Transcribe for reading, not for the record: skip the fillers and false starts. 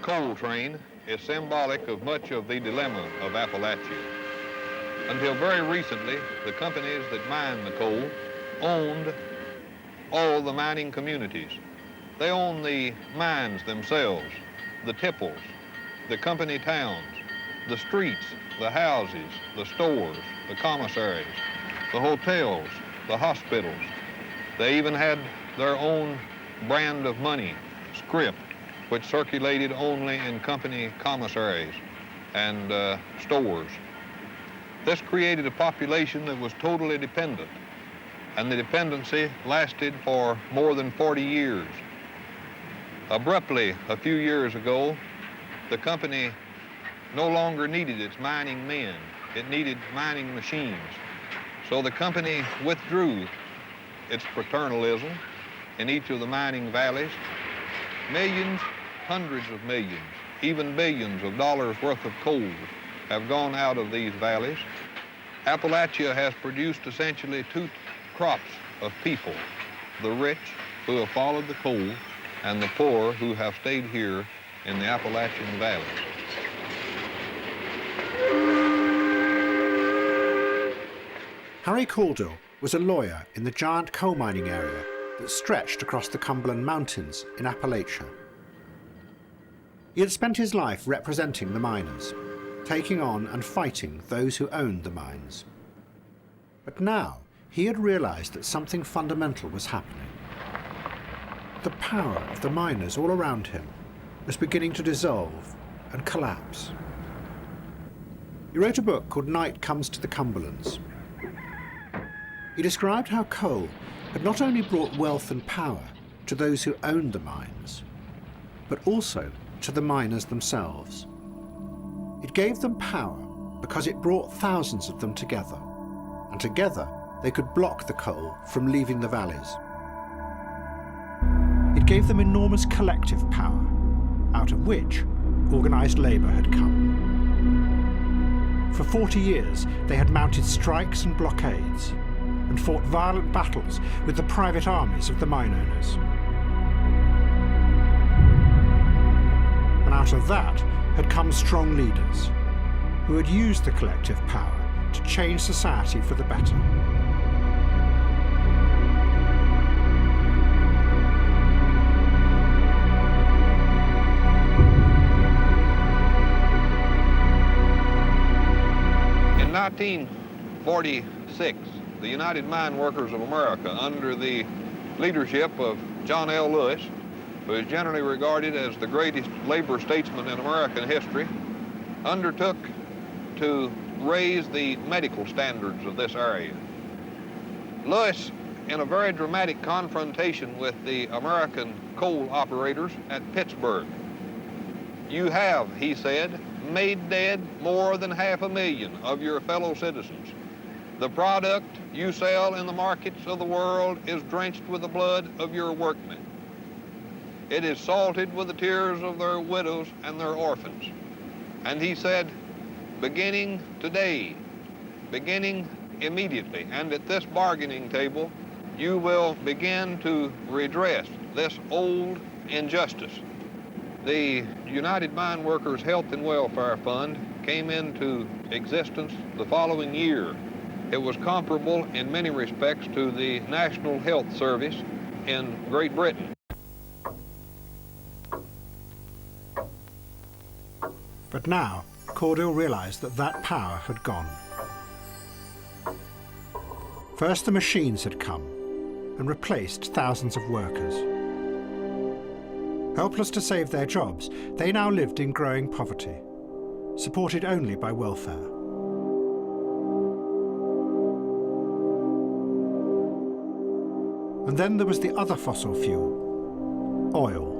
coal train is symbolic of much of the dilemma of Appalachia. Until very recently, the companies that mined the coal owned all the mining communities. They owned the mines themselves, the tipples, the company towns, the streets, the houses, the stores, the commissaries, the hotels, the hospitals. They even had their own brand of money, scrip, which circulated only in company commissaries and stores. This created a population that was totally dependent, and the dependency lasted for more than 40 years. Abruptly, a few years ago, the company no longer needed its mining men. It needed mining machines. So the company withdrew its paternalism in each of the mining valleys. Millions, hundreds of millions, even billions of dollars worth of coal have gone out of these valleys. Appalachia has produced essentially two crops of people, the rich who have followed the coal and the poor who have stayed here in the Appalachian valleys. Harry Caudill was a lawyer in the giant coal mining area that stretched across the Cumberland Mountains in Appalachia. He had spent his life representing the miners, taking on and fighting those who owned the mines. But now he had realized that something fundamental was happening. The power of the miners all around him was beginning to dissolve and collapse. He wrote a book called Night Comes to the Cumberlands. He described how coal had not only brought wealth and power to those who owned the mines, but also to the miners themselves. It gave them power because it brought thousands of them together, and together they could block the coal from leaving the valleys. It gave them enormous collective power, out of which organised labour had come. For 40 years they had mounted strikes and blockades, and fought violent battles with the private armies of the mine owners. And out of that had come strong leaders who had used the collective power to change society for the better. In 1946, the United Mine Workers of America, under the leadership of John L. Lewis, who is generally regarded as the greatest labor statesman in American history, undertook to raise the medical standards of this area. Lewis, in a very dramatic confrontation with the American coal operators at Pittsburgh, "You have," he said, "made dead more than 500,000 of your fellow citizens. The product you sell in the markets of the world is drenched with the blood of your workmen. It is salted with the tears of their widows and their orphans." And he said, beginning today, beginning immediately, and at this bargaining table, you will begin to redress this old injustice. The United Mine Workers Health and Welfare Fund came into existence the following year. It was comparable in many respects to the National Health Service in Great Britain. But now, Caudill realised that that power had gone. First, the machines had come and replaced thousands of workers. Helpless to save their jobs, they now lived in growing poverty, supported only by welfare. And then there was the other fossil fuel, oil.